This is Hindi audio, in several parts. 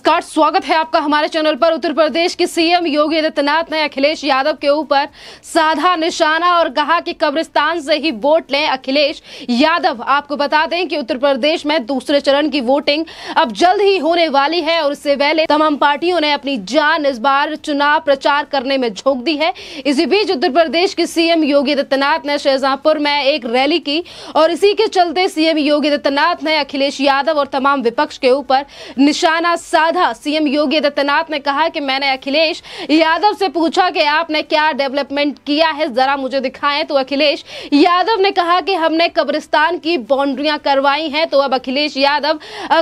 नमस्कार, स्वागत है आपका हमारे चैनल पर। उत्तर प्रदेश के सीएम योगी आदित्यनाथ ने अखिलेश यादव के ऊपर साधा निशाना और कहा कि कब्रिस्तान से ही वोट लें अखिलेश यादव। आपको बता दें कि उत्तर प्रदेश में दूसरे चरण की वोटिंग अब जल्द ही होने वाली है और इससे पहले तमाम पार्टियों ने अपनी जान इस बार चुनाव प्रचार करने में झोंक दी है। इसी बीच उत्तर प्रदेश के सीएम योगी आदित्यनाथ ने शाहजहांपुर में एक रैली की और इसी के चलते सीएम योगी आदित्यनाथ ने अखिलेश यादव और तमाम विपक्ष के ऊपर निशाना साधा। सीएम योगी आदित्यनाथ ने कहा कि मैंने अखिलेश यादव से पूछा कि आपने क्या डेवलपमेंट किया है, जरा मुझे दिखाएं। तो अखिलेश यादव ने कहा कि हमने कब्रिस्तान की बाउंड्रियां करवाई हैं, तो अब अखिलेश यादव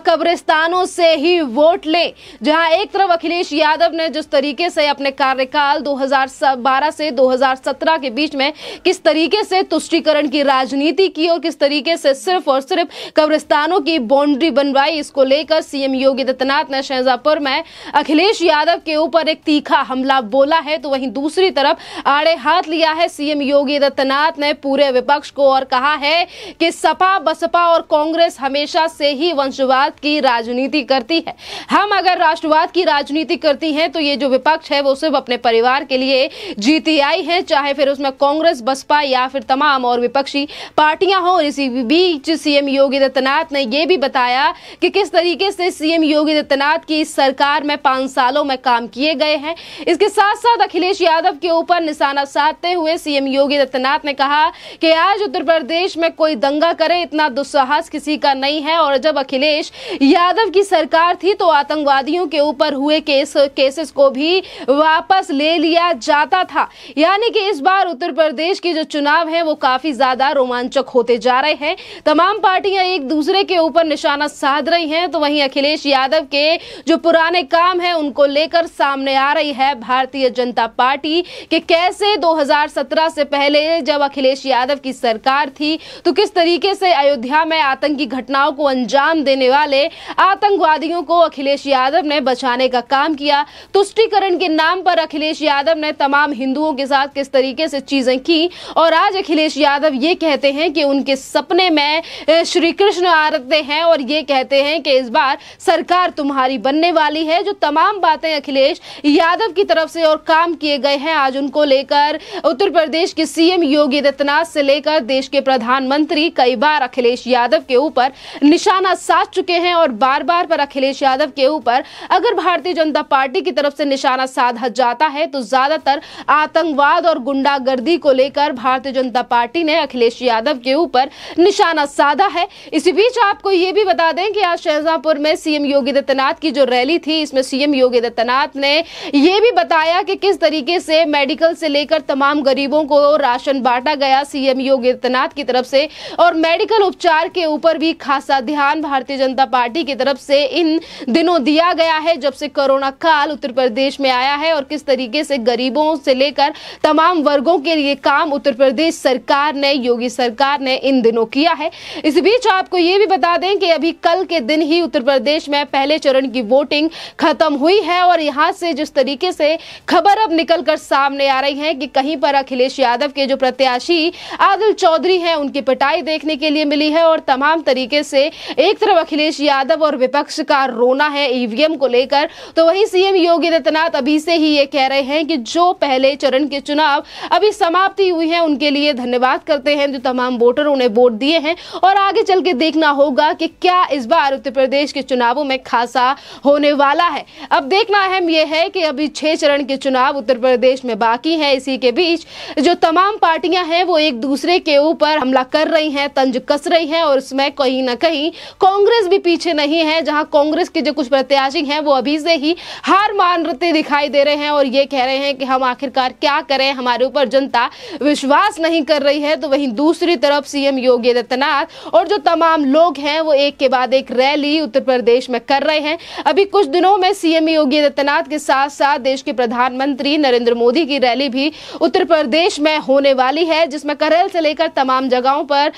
कब्रिस्तानों से ही वोट ले। जहां एक तरफ अखिलेश यादव ने जिस तरीके से अपने कार्यकाल 2012 से 2017 के बीच में किस तरीके से तुष्टीकरण की राजनीति की और किस तरीके से सिर्फ और सिर्फ कब्रिस्तानों की बाउंड्री बनवाई, इसको लेकर सीएम योगी आदित्यनाथ ने शाहजहांपुर में अखिलेश यादव के ऊपर एक तीखा हमला बोला है। तो वहीं दूसरी तरफ आड़े हाथ लिया है सीएम योगी आदित्यनाथ ने पूरे विपक्ष को और कहा है कि सपा बसपा और कांग्रेस हमेशा से ही वंशवाद की राजनीति करती है। हम अगर राष्ट्रवाद की राजनीति करती हैं तो ये जो विपक्ष है वो सिर्फ अपने परिवार के लिए जीती आई है, चाहे फिर उसमें कांग्रेस बसपा या फिर तमाम और विपक्षी पार्टियां हो। इसी बीच सीएम योगी आदित्यनाथ ने यह भी बताया कि किस तरीके से सीएम योगी आदित्यनाथ की सरकार में 5 सालों में काम किए गए हैं। इसके साथ साथ अखिलेश यादव के ऊपर निशाना साधते हुए सीएम योगी आदित्यनाथ ने कहा कि आज उत्तर प्रदेश में कोई दंगा करे इतना दुस्साहस किसी का नहीं है, और जब अखिलेश यादव की सरकार थी तो आतंकवादियों के ऊपर हुए केसेस को भी वापस ले लिया जाता था। यानी कि इस बार उत्तर प्रदेश के जो चुनाव है वो काफी ज्यादा रोमांचक होते जा रहे हैं। तमाम पार्टियां एक दूसरे के ऊपर निशाना साध रही हैं, तो वहीं अखिलेश यादव के जो पुराने काम है उनको लेकर सामने आ रही है भारतीय जनता पार्टी कि कैसे 2017 से पहले जब अखिलेश यादव की सरकार थी तो किस तरीके से अयोध्या में आतंकी घटनाओं को अंजाम देने वाले आतंकवादियों को अखिलेश यादव ने बचाने का काम किया। तुष्टीकरण के नाम पर अखिलेश यादव ने तमाम हिंदुओं के साथ किस तरीके से चीजें की, और आज अखिलेश यादव ये कहते हैं कि उनके सपने में श्री कृष्ण आ रहे हैं और ये कहते हैं कि इस बार सरकार तुम्हारी बनने वाली है। जो तमाम बातें अखिलेश यादव की तरफ से और काम किए गए हैं, आज उनको लेकर उत्तर प्रदेश के सीएम योगी आदित्यनाथ से लेकर देश के प्रधानमंत्री कई बार अखिलेश यादव के ऊपर निशाना साध चुके हैं। और बार बार पर अखिलेश यादव के ऊपर अगर भारतीय जनता पार्टी की तरफ से निशाना साधा जाता है तो ज्यादातर आतंकवाद और गुंडागर्दी को लेकर भारतीय जनता पार्टी ने अखिलेश यादव के ऊपर निशाना साधा है। इसी बीच आपको ये भी बता दें कि आज शाहजहांपुर में सीएम योगी आदित्यनाथ की जो रैली थी, इसमें सीएम योगी आदित्यनाथ ने यह भी बताया कि किस तरीके से मेडिकल से लेकर तमाम गरीबों को राशन बांटा गया सीएम योगी आदित्यनाथ की तरफ से, और मेडिकल उपचार के ऊपर भी खासा ध्यान भारतीय जनता पार्टी की तरफ से इन दिनों दिया गया है जब से कोरोना काल उत्तर प्रदेश में आया है, और किस तरीके से गरीबों से लेकर तमाम वर्गों के लिए काम उत्तर प्रदेश सरकार ने, योगी सरकार ने इन दिनों किया है। इस बीच आपको ये भी बता दें कि अभी कल के दिन ही उत्तर प्रदेश में पहले चरण की वोटिंग खत्म हुई है, और यहां से जिस तरीके से खबर अब निकलकर सामने आ रही है कि कहीं पर अखिलेश यादव के जो प्रत्याशी आदिल चौधरी हैं उनकी पिटाई देखने के लिए मिली है, और तमाम तरीके से एक तरफ अखिलेश यादव और विपक्ष का रोना है ईवीएम को लेकर, तो वहीं सीएम योगी आदित्यनाथ अभी से ही ये कह रहे हैं कि जो पहले चरण के चुनाव अभी समाप्ति हुई है उनके लिए धन्यवाद करते हैं जो तमाम वोटरों ने वोट दिए हैं, और आगे चल के देखना होगा कि क्या इस बार उत्तर प्रदेश के चुनावों में खासा होने वाला है। अब देखना अहम यह है कि अभी 6 चरण के चुनाव उत्तर प्रदेश में बाकी हैं। इसी के बीच जो तमाम पार्टियां हैं वो एक दूसरे के ऊपर हमला कर रही हैं, तंज कस रही हैं, और इसमें कहीं ना कहीं कांग्रेस भी पीछे नहीं है, जहां कांग्रेस के जो कुछ प्रत्याशी हैं वो अभी से ही हार मानते दिखाई दे रहे हैं और ये कह रहे हैं कि हम आखिरकार क्या करें, हमारे ऊपर जनता विश्वास नहीं कर रही है। तो वहीं दूसरी तरफ सीएम योगी आदित्यनाथ और जो तमाम लोग हैं वो एक के बाद एक रैली उत्तर प्रदेश में कर रहे हैं। अभी कुछ दिनों में सीएम योगी आदित्यनाथ के साथ साथ देश के प्रधानमंत्री नरेंद्र मोदी की रैली भी उत्तर प्रदेश में होने वाली है, जिसमें करेल से लेकर तमाम जगहों पर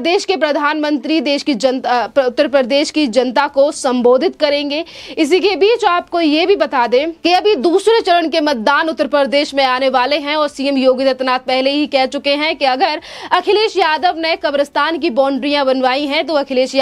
देश के प्रधानमंत्री देश की जनता, उत्तर प्रदेश की जनता को संबोधित करेंगे। इसी के बीच आपको ये भी बता दें कि अभी दूसरे चरण के मतदान उत्तर प्रदेश में आने वाले हैं, और सीएम योगी आदित्यनाथ पहले ही कह चुके हैं कि अगर अखिलेश यादव ने कब्रिस्तान की बाउंड्रियां बनवाई हैं तो अखिलेश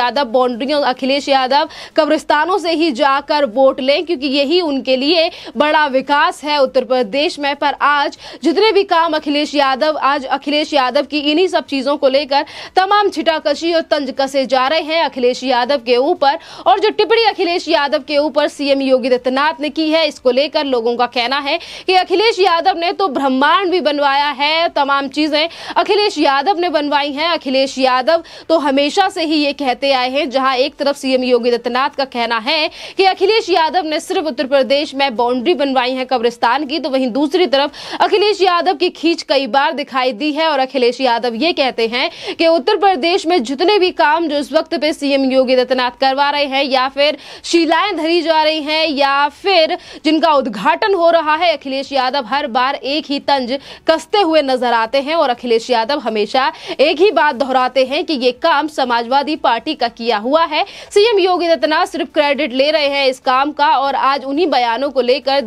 यादव कब्रिस्तानों से ही जाकर वोट लें, क्योंकि यही उनके लिए बड़ा विकास है उत्तर प्रदेश में। पर आज जितने भी काम अखिलेश यादव की इन्हीं सब चीजों को लेकर तमाम छिटाकशी और तंज कसे जा रहे हैं अखिलेश यादव के ऊपर। और जो टिप्पणी अखिलेश यादव के ऊपर सीएम योगी आदित्यनाथ ने की है, इसको लेकर लोगों का कहना है कि अखिलेश यादव ने तो ब्रह्मांड भी बनवाया है, तमाम चीजें अखिलेश यादव ने बनवाई हैं। अखिलेश यादव तो हमेशा से ही ये कहते आए हैं, जहां एक तरफ सीएम योगी आदित्यनाथ का कहना है कि अखिलेश यादव ने सिर्फ उत्तर प्रदेश में बाउंड्री बनवाई है कब्रिस्तान की, तो वहीं दूसरी तरफ अखिलेश यादव की खींच कई बार दिखाई दी है। और अखिलेश यादव ये कहते हैं कि उत्तर प्रदेश में जितने भी काम जो इस वक्त पे सीएम योगी आदित्यनाथ करवा रहे हैं, या फिर शिलाएं धरी जा रही हैं, या फिर जिनका उद्घाटन हो रहा है, अखिलेश यादव हर बार एक ही तंज कसते हुए नजर आते हैं। और अखिलेश यादव हमेशा एक ही बात दोहराते हैं कि ये काम समाजवादी पार्टी का किया हुआ है। सीएम योगी आदित्यनाथ सिर्फ क्रेडिट ले रहे हैं इस काम का। और आज उन्हीं बयानों को लेकर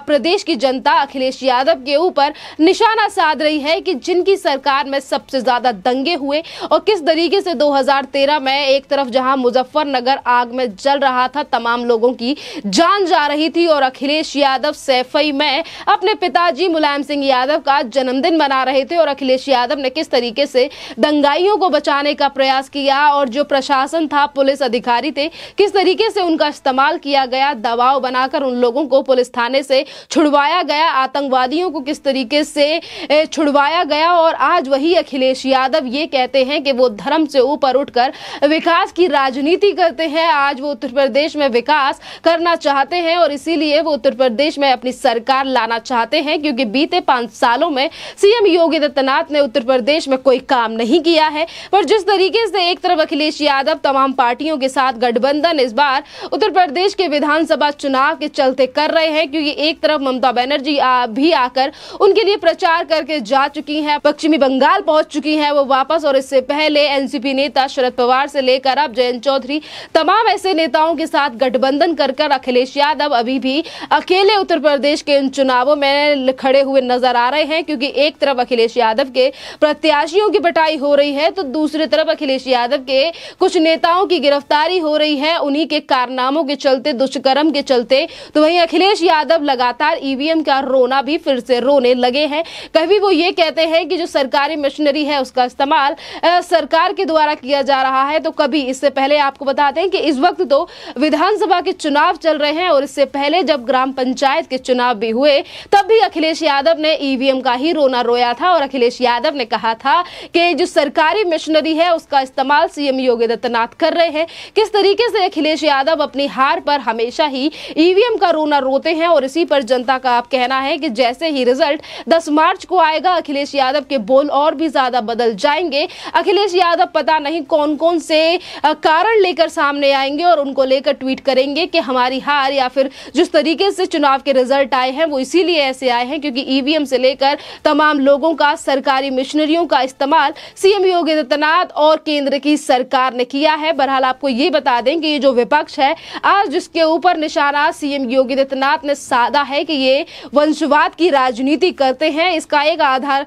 प्रदेश की जनता अखिलेश यादव के ऊपर निशाना साध रही है कि जिनकी सरकार में सबसे ज्यादा दंगे हुए और किस तरीके से 2013 में एक तरफ जहां मुजफ्फरनगर आग में जल रहा था, तमाम लोगों की जान जा रही थी, और अखिलेश यादव सैफई में अपने पिताजी मुलायम सिंह यादव का जन्मदिन मना रहे थे। और अखिलेश यादव ने किस तरीके से दंगाइयों को बचाने का प्रयास किया, और जो प्रशासन था, पुलिस अधिकारी थे, किस तरीके से उनका इस्तेमाल किया गया, दबाव बनाकर उन लोगों को पुलिस थाने से छुड़वाया गया, आतंकवादियों को किस तरीके से छुड़वाया गया। और आज वही अखिलेश यादव ये कहते हैं कि वो धर्म से ऊपर उठकर विकास की राजनीति करते हैं। आज वो उत्तर प्रदेश में विकास करना चाहते हैं और इसीलिए वो उत्तर प्रदेश में अपनी सरकार लाना चाहते हैं, क्योंकि बीते 5 सालों में सीएम योगी आदित्यनाथ ने उत्तर प्रदेश में कोई काम नहीं किया है। पर जिस तरीके से एक तरफ अखिलेश यादव तमाम पार्टियों के साथ गठबंधन इस बार उत्तर प्रदेश के विधानसभा चुनाव के चलते कर रहे हैं, क्योंकि एक तरफ ममता बनर्जी भी आकर उनके लिए प्रचार करके जा चुकी हैं, पश्चिमी बंगाल पहुंच चुकी हैं वो वापस। और इससे पहले एनसीपी नेता शरद पवार से लेकर अब जयंत चौधरी, तमाम ऐसे नेताओं के साथ गठबंधन कर अखिलेश यादव अभी भी अकेले उत्तर प्रदेश के इन चुनावों में खड़े हुए नजर आ रहे हैं। क्योंकि एक तरफ अखिलेश यादव के प्रत्याशियों की पिटाई हो रही है, तो दूसरी तरफ अखिलेश यादव के कुछ नेताओं की गिरफ्तारी हो रही है उन्हीं के कारनामों के चलते, दुष्कर्म के चलते। तो वहीं अखिलेश यादव लगातार ईवीएम का रोना भी फिर से रोने लगे हैं। कभी वो ये कहते हैं कि जो सरकारी मशीनरी है उसका इस्तेमाल सरकार के द्वारा किया जा रहा है, तो कभी इससे पहले आपको बताते हैं कि इस वक्त तो विधानसभा के चुनाव चल रहे हैं, और इससे पहले जब ग्राम पंचायत के चुनाव भी हुए तब भी अखिलेश यादव ने ईवीएम का ही रोना रोया था। और अखिलेश यादव ने कहा था कि जो सरकारी मशीनरी है उसका इस्तेमाल सीएम योगी आदित्यनाथ कर रहे हैं। किस तरीके से अखिलेश यादव अपनी हार पर हमेशा ही ईवीएम का रोना रोते हैं, और इसी पर जनता का आप कहना है कि जैसे ही रिजल्ट 10 मार्च को आएगा, अखिलेश यादव के बोल और भी ज्यादा बदल जाएंगे। अखिलेश यादव पता नहीं कौन कौन से कारण लेकर सामने आएंगे और उनको लेकर ट्वीट करेंगे कि हमारी हार, या फिर जिस तरीके से चुनाव के रिजल्ट आए हैं वो इसीलिए ऐसे आए हैं क्योंकि ईवीएम से लेकर तमाम लोगों का, सरकारी मशीनरियों का इस्तेमाल सीएम योगी आदित्यनाथ और केंद्र की सरकार ने किया है। बहरहाल आपको ये बता दें कि ये जो विपक्ष है आज जिसके ऊपर निशाना सीएम योगी आदित्यनाथ ने साधा है कि ये वंशवाद की राजनीति करते हैं, इसका एक आधार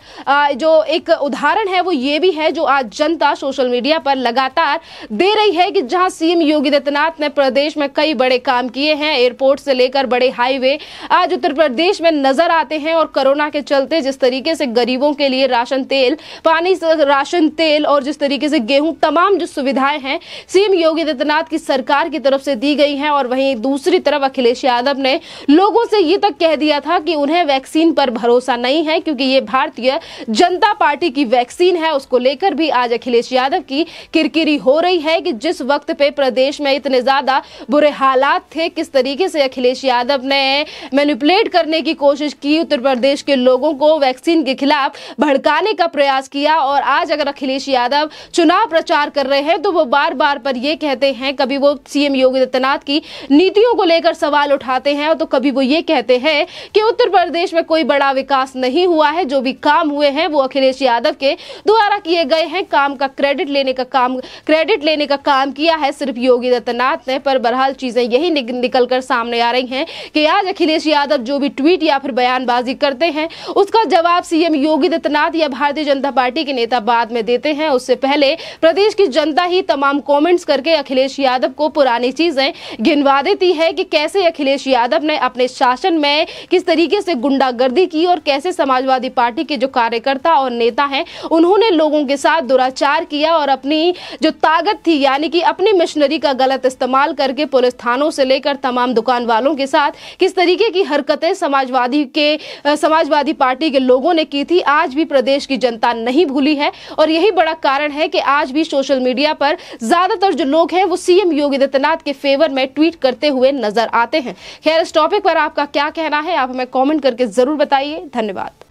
जो एक उदाहरण है वो ये भी है जो आज जनता सोशल मीडिया पर लगातार दे रही है कि जहां सीएम योगी आदित्यनाथ ने प्रदेश में कई बड़े काम किए हैं, एयरपोर्ट से लेकर बड़े हाईवे आज उत्तर प्रदेश में नजर आते हैं। और कोरोना के चलते जिस तरीके से गरीबों के लिए राशन तेल, पानी से राशन तेल और जिस तरीके से गेहूं, तमाम जो सुविधाएं हैं सीएम योगी आदित्यनाथ की सरकार की तरफ से दी गई हैं। और वहीं दूसरी तरफ अखिलेश यादव ने लोगों से ये तक कह दिया था कि उन्हें वैक्सीन पर भरोसा नहीं है क्योंकि ये भारतीय जनता पार्टी की वैक्सीन है। उसको लेकर भी आज अखिलेश यादव की किरकिरी हो रही है कि जिस वक्त पे प्रदेश में इतने ज्यादा बुरे हालात थे, किस तरीके से अखिलेश यादव ने मैनिपुलेट करने की कोशिश की, उत्तर प्रदेश के लोगों को वैक्सीन के खिलाफ भड़काने का प्रयास किया। और आज अगर अखिलेश यादव चुनाव प्रचार कर रहे हैं तो वो बार बार पर ये कहते हैं, कभी वो सीएम योगी आदित्यनाथ की नीतियों को लेकर सवाल उठाते हैं, तो कभी वो ये कहते हैं कि उत्तर प्रदेश में कोई बड़ा विकास नहीं हुआ है, जो भी काम हुए हैं वो अखिलेश यादव के द्वारा किए गए हैं। काम का क्रेडिट लेने का काम किया है सिर्फ योगी आदित्यनाथ ने। पर बहरहाल चीजें यही निकल कर सामने आ रही हैं कि आज अखिलेश यादव जो भी ट्वीट या फिर बयानबाजी करते हैं उसका जवाब सीएम योगी आदित्यनाथ या भारतीय जनता पार्टी के नेता बाद में देते हैं। उससे पहले प्रदेश की जनता ही तमाम कमेंट्स करके अखिलेश यादव को पुरानी चीजें गिनवा देती है कि कैसे अखिलेश यादव ने अपने शासन में किस तरीके से गुंडागर्दी की और कैसे समाजवादी पार्टी के जो कार्यकर्ता और नेता हैं उन्होंने लोगों के साथ दुराचार किया और अपनी जो ताकत थी यानी कि अपनी मशीनरी का गलत इस्तेमाल करके पुलिस थानों से लेकर तमाम दुकान वालों के साथ किस तरीके की हरकतें समाजवादी पार्टी के लोगों ने की थी, आज भी प्रदेश की जनता नहीं भूली है। और यही बड़ा कारण है कि आज भी सोशल मीडिया पर ज्यादातर जो लोग हैं वो सीएम योगी आदित्यनाथ के फेवर में ट्वीट करते हुए नजर आते हैं। खैर, इस टॉपिक पर आपका क्या कहना है, आप हमें कमेंट करके जरूर बताइए। धन्यवाद।